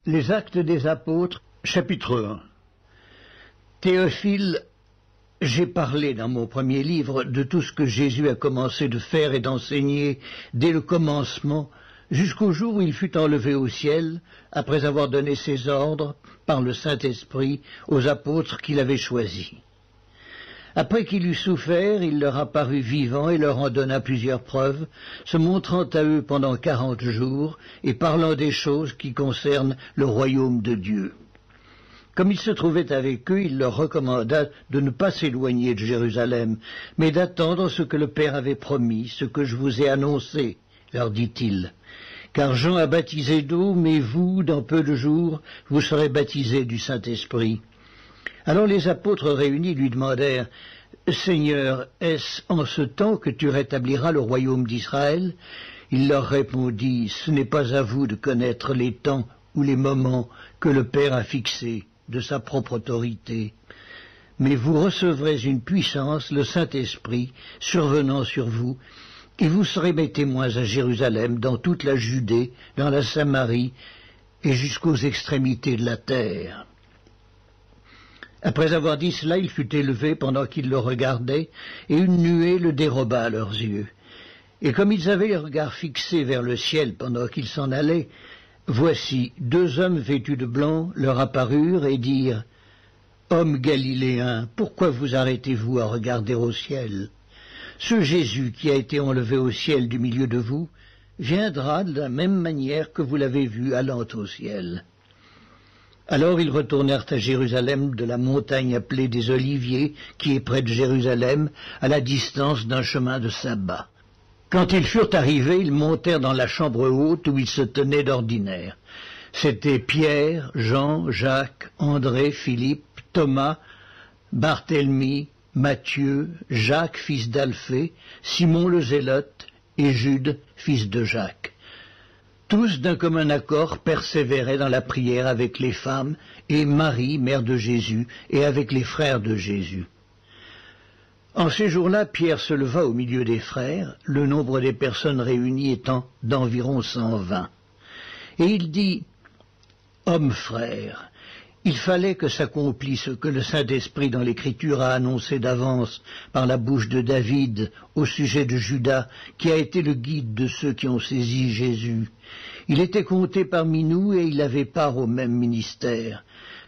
Les Actes des Apôtres, chapitre 1. Théophile, j'ai parlé dans mon premier livre de tout ce que Jésus a commencé de faire et d'enseigner dès le commencement, jusqu'au jour où il fut enlevé au ciel, après avoir donné ses ordres par le Saint-Esprit aux apôtres qu'il avait choisis. Après qu'il eut souffert, il leur apparut vivant et leur en donna plusieurs preuves, se montrant à eux pendant 40 jours et parlant des choses qui concernent le royaume de Dieu. Comme il se trouvait avec eux, il leur recommanda de ne pas s'éloigner de Jérusalem, mais d'attendre ce que le Père avait promis, ce que je vous ai annoncé, leur dit-il. Car Jean a baptisé d'eau, mais vous, dans peu de jours, vous serez baptisés du Saint-Esprit. Alors les apôtres réunis lui demandèrent, « Seigneur, est-ce en ce temps que tu rétabliras le royaume d'Israël ?» Il leur répondit, « Ce n'est pas à vous de connaître les temps ou les moments que le Père a fixés de sa propre autorité. Mais vous recevrez une puissance, le Saint-Esprit, survenant sur vous, et vous serez mes témoins à Jérusalem, dans toute la Judée, dans la Samarie, et jusqu'aux extrémités de la terre. » Après avoir dit cela, il fut élevé pendant qu'ils le regardaient, et une nuée le déroba à leurs yeux. Et comme ils avaient les regards fixés vers le ciel pendant qu'ils s'en allaient, voici, 2 hommes vêtus de blanc leur apparurent et dirent, « Hommes galiléens, pourquoi vous arrêtez-vous à regarder au ciel? Ce Jésus qui a été enlevé au ciel du milieu de vous, viendra de la même manière que vous l'avez vu allant au ciel. » Alors ils retournèrent à Jérusalem de la montagne appelée des Oliviers, qui est près de Jérusalem, à la distance d'un chemin de sabbat. Quand ils furent arrivés, ils montèrent dans la chambre haute où ils se tenaient d'ordinaire. C'étaient Pierre, Jean, Jacques, André, Philippe, Thomas, Barthélemy, Matthieu, Jacques, fils d'Alphée, Simon le Zélote et Jude, fils de Jacques. Tous d'un commun accord persévéraient dans la prière avec les femmes et Marie, mère de Jésus, et avec les frères de Jésus. En ces jours-là, Pierre se leva au milieu des frères, le nombre des personnes réunies étant d'environ 120. Et il dit, « Hommes frères, il fallait que s'accomplisse ce que le Saint-Esprit dans l'Écriture a annoncé d'avance par la bouche de David au sujet de Judas, qui a été le guide de ceux qui ont saisi Jésus. Il était compté parmi nous et il avait part au même ministère.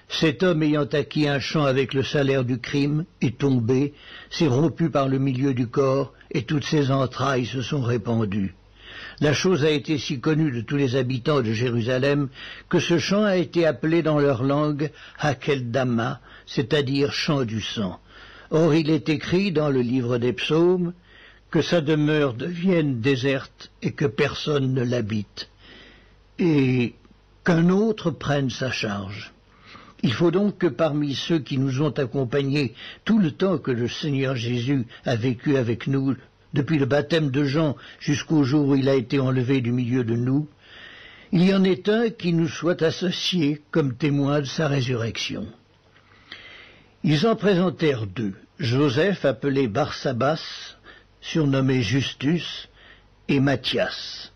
Cet homme ayant acquis un champ avec le salaire du crime est tombé, s'est rompu par le milieu du corps et toutes ses entrailles se sont répandues. La chose a été si connue de tous les habitants de Jérusalem que ce champ a été appelé dans leur langue Hakeldama, c'est-à-dire champ du sang. Or il est écrit dans le livre des psaumes que sa demeure devienne déserte et que personne ne l'habite, et qu'un autre prenne sa charge. Il faut donc que parmi ceux qui nous ont accompagnés tout le temps que le Seigneur Jésus a vécu avec nous, depuis le baptême de Jean jusqu'au jour où il a été enlevé du milieu de nous, il y en ait un qui nous soit associé comme témoin de sa résurrection. » Ils en présentèrent 2, Joseph appelé Barsabas, surnommé Justus, et Matthias.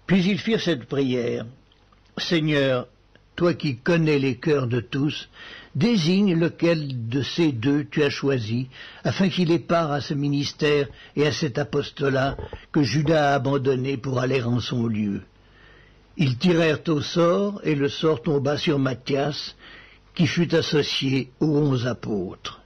Puis ils firent cette prière, « Seigneur, toi qui connais les cœurs de tous, désigne lequel de ces 2 tu as choisi, afin qu'il ait part à ce ministère et à cet apostolat que Judas a abandonné pour aller en son lieu. » Ils tirèrent au sort, et le sort tomba sur Matthias, qui fut associé aux 11 apôtres.